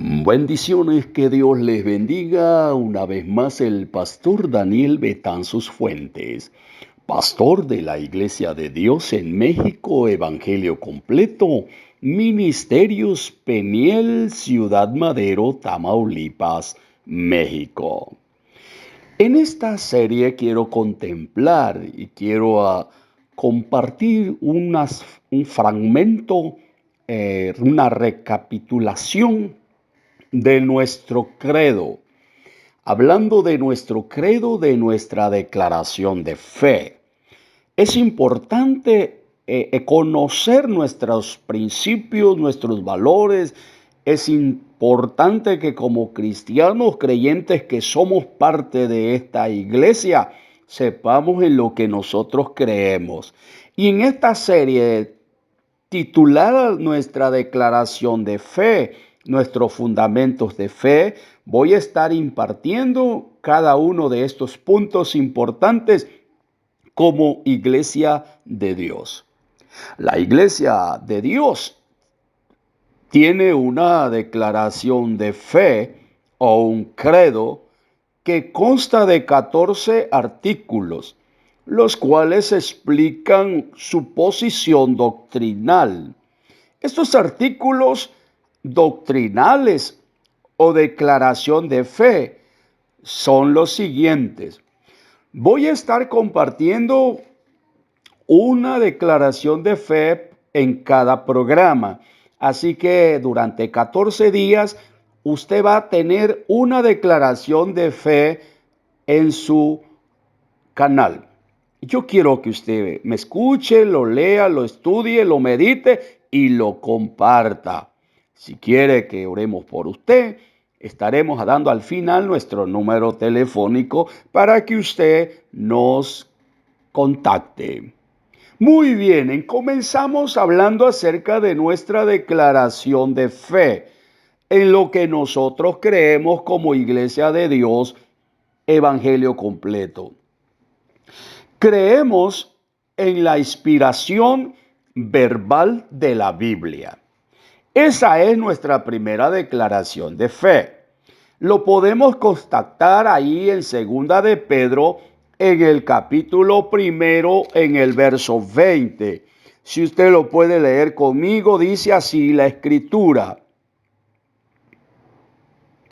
Bendiciones, que Dios les bendiga. Una vez más el pastor Daniel Betanzos Fuentes, pastor de la Iglesia de Dios en México, Evangelio Completo, Ministerios Peniel, Ciudad Madero, Tamaulipas, México. En esta serie quiero contemplar y quiero compartir un fragmento, una recapitulación de nuestro credo, hablando de nuestro credo, de nuestra declaración de fe. Es importante conocer nuestros principios, nuestros valores. Es importante que como cristianos creyentes que somos parte de esta iglesia, sepamos en lo que nosotros creemos. Y en esta serie titulada Nuestra Declaración de Fe, nuestros fundamentos de fe, voy a estar impartiendo cada uno de estos puntos importantes como iglesia de Dios. La iglesia de Dios tiene una declaración de fe o un credo que consta de 14 artículos, los cuales explican su posición doctrinal. Estos artículos doctrinales o declaración de fe son los siguientes. Voy a estar compartiendo una declaración de fe en cada programa. Así que durante 14 días usted va a tener una declaración de fe en su canal. Yo quiero que usted me escuche, lo lea, lo estudie, lo medite y lo comparta. Si quiere que oremos por usted, estaremos dando al final nuestro número telefónico para que usted nos contacte. Muy bien, comenzamos hablando acerca de nuestra declaración de fe, en lo que nosotros creemos como Iglesia de Dios, Evangelio Completo. Creemos en la inspiración verbal de la Biblia. Esa es nuestra primera declaración de fe. Lo podemos constatar ahí en Segunda de Pedro, en el capítulo 1, en el verso 20. Si usted lo puede leer conmigo, dice así la Escritura.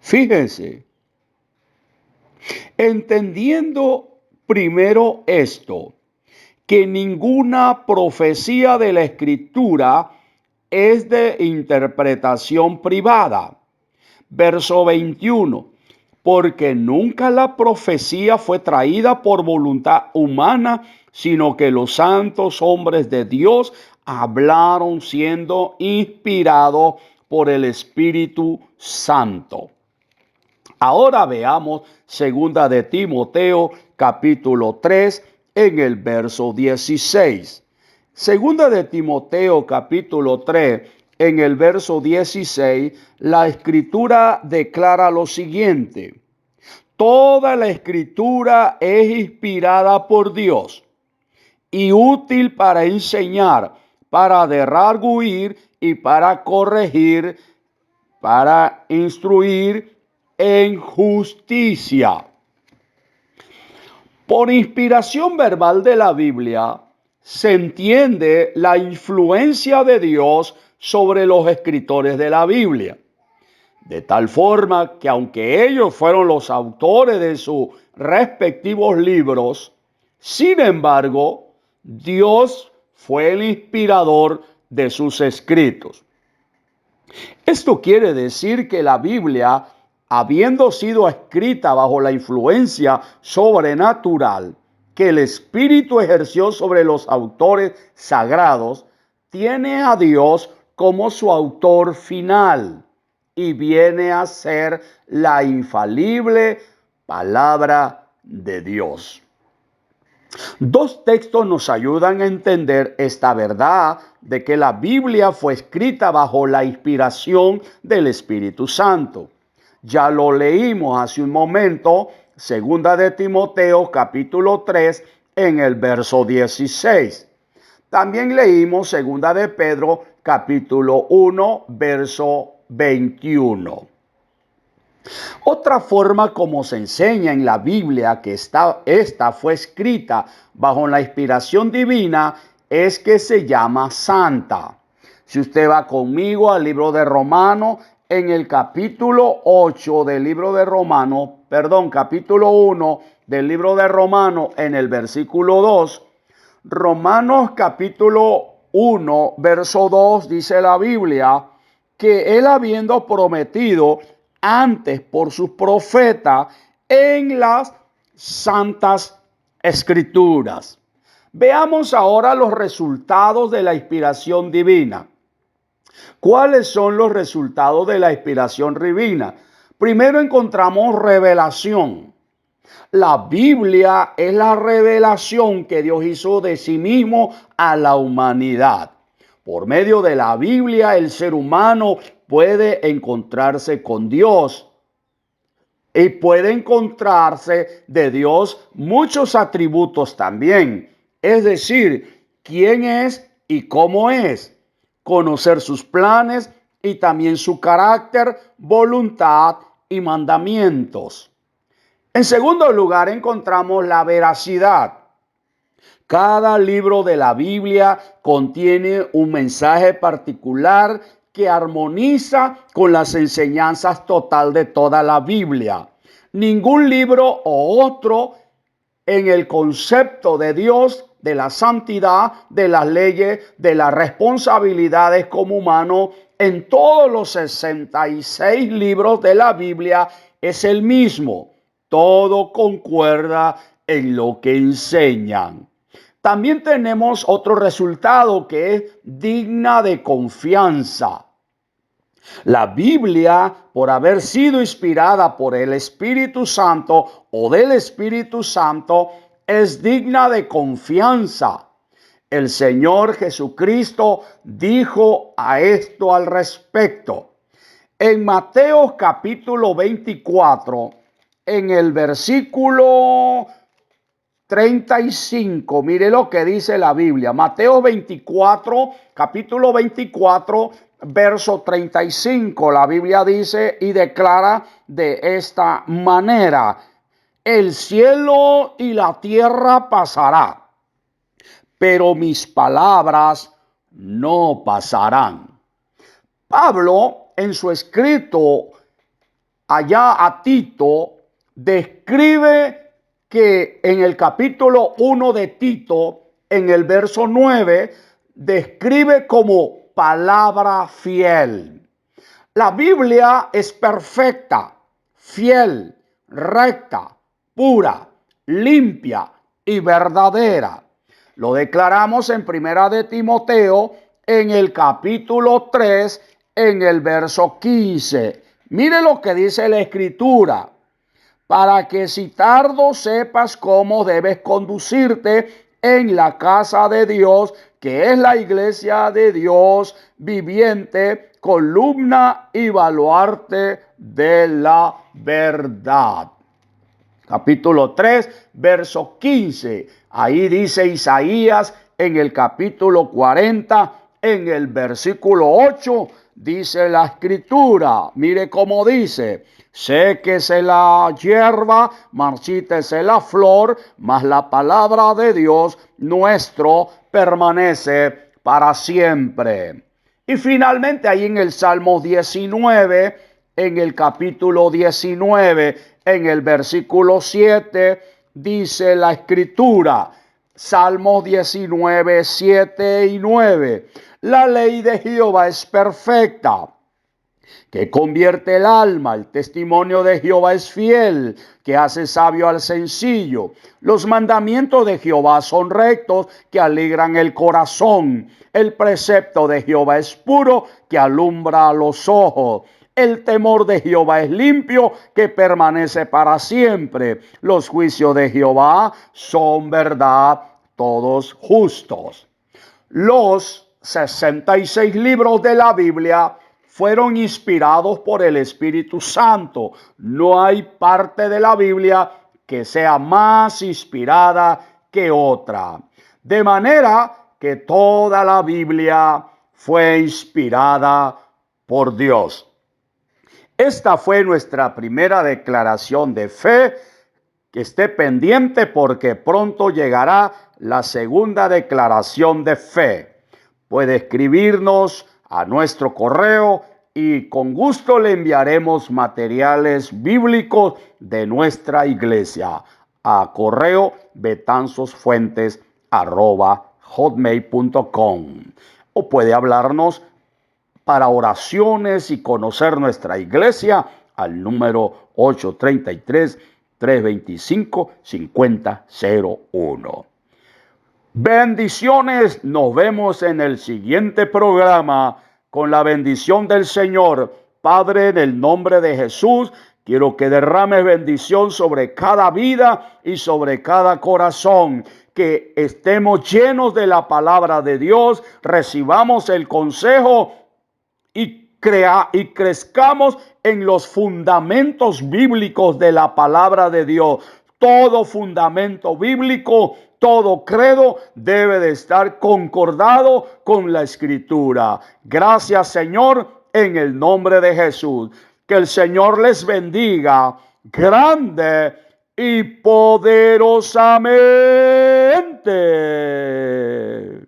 Fíjense, entendiendo primero esto, que ninguna profecía de la Escritura es de interpretación privada. Verso 21. Porque nunca la profecía fue traída por voluntad humana, sino que los santos hombres de Dios hablaron siendo inspirados por el Espíritu Santo. Ahora veamos segunda de Timoteo, capítulo 3, en el verso 16. Segunda de Timoteo, capítulo 3, en el verso 16, la Escritura declara lo siguiente: toda la Escritura es inspirada por Dios y útil para enseñar, para redarguir y para corregir, para instruir en justicia. Por inspiración verbal de la Biblia se entiende la influencia de Dios sobre los escritores de la Biblia. De tal forma que aunque ellos fueron los autores de sus respectivos libros, sin embargo, Dios fue el inspirador de sus escritos. Esto quiere decir que la Biblia, habiendo sido escrita bajo la influencia sobrenatural que el Espíritu ejerció sobre los autores sagrados, tiene a Dios como su autor final y viene a ser la infalible palabra de Dios. Dos textos nos ayudan a entender esta verdad de que la Biblia fue escrita bajo la inspiración del Espíritu Santo. Ya lo leímos hace un momento, segunda de Timoteo, capítulo 3, en el verso 16. También leímos segunda de Pedro, capítulo 1, verso 21. Otra forma como se enseña en la Biblia que esta fue escrita bajo la inspiración divina es que se llama santa. Si usted va conmigo al libro de Romanos, en el capítulo 8 del libro de Romanos, capítulo 1 del libro de Romanos, en el versículo 2, Romanos capítulo 1, verso 2, dice la Biblia, que él habiendo prometido antes por sus profetas en las santas escrituras. Veamos ahora los resultados de la inspiración divina. ¿Cuáles son los resultados de la inspiración divina? Primero encontramos revelación. La Biblia es la revelación que Dios hizo de sí mismo a la humanidad. Por medio de la Biblia, el ser humano puede encontrarse con Dios y puede encontrarse de Dios muchos atributos también. Es decir, quién es y cómo es. Conocer sus planes y también su carácter, voluntad y mandamientos. En segundo lugar, encontramos la veracidad. Cada libro de la Biblia contiene un mensaje particular que armoniza con las enseñanzas total de toda la Biblia. Ningún libro o otro en el concepto de Dios, de la santidad, de las leyes, de las responsabilidades como humano, en todos los 66 libros de la Biblia es el mismo. Todo concuerda en lo que enseñan. También tenemos otro resultado que es digna de confianza. La Biblia, por haber sido inspirada por el Espíritu Santo o del Espíritu Santo, es digna de confianza. El Señor Jesucristo dijo a esto al respecto. En Mateo capítulo 24, en el versículo 35, mire lo que dice la Biblia. Mateo 24, capítulo 24, verso 35. La Biblia dice y declara de esta manera: el cielo y la tierra pasará, pero mis palabras no pasarán. Pablo, en su escrito allá a Tito, describe que en el capítulo 1 de Tito, en el verso 9, describe como palabra fiel. La Biblia es perfecta, fiel, recta, pura, limpia y verdadera. Lo declaramos en Primera de Timoteo, en el capítulo 3, en el verso 15. Mire lo que dice la Escritura: para que si tardo sepas cómo debes conducirte en la casa de Dios, que es la iglesia de Dios viviente, columna y baluarte de la verdad. Capítulo 3, verso 15. Ahí dice Isaías en el capítulo 40, en el versículo 8, dice la Escritura. Mire cómo dice: séquese la hierba, marchítese la flor, mas la palabra de Dios nuestro permanece para siempre. Y finalmente ahí en el Salmo 19, en el capítulo 19, en el versículo 7, dice la Escritura, Salmos 19, 7 y 9. La ley de Jehová es perfecta, que convierte el alma. El testimonio de Jehová es fiel, que hace sabio al sencillo. Los mandamientos de Jehová son rectos, que alegran el corazón. El precepto de Jehová es puro, que alumbra los ojos. El temor de Jehová es limpio, que permanece para siempre. Los juicios de Jehová son verdad, todos justos. Los 66 libros de la Biblia fueron inspirados por el Espíritu Santo. No hay parte de la Biblia que sea más inspirada que otra. De manera que toda la Biblia fue inspirada por Dios. Esta fue nuestra primera declaración de fe. Que esté pendiente porque pronto llegará la segunda declaración de fe. Puede escribirnos a nuestro correo y con gusto le enviaremos materiales bíblicos de nuestra iglesia a correo betanzosfuentes@hotmail.com, o puede hablarnos para oraciones y conocer nuestra iglesia al número 833-325-5001. Bendiciones, nos vemos en el siguiente programa con la bendición del Señor. Padre, en el nombre de Jesús, quiero que derrames bendición sobre cada vida y sobre cada corazón. Que estemos llenos de la palabra de Dios, recibamos el consejo y crezcamos en los fundamentos bíblicos de la palabra de Dios. Todo fundamento bíblico, todo credo debe de estar concordado con la Escritura. Gracias, Señor, en el nombre de Jesús. Que el Señor les bendiga grande y poderosamente.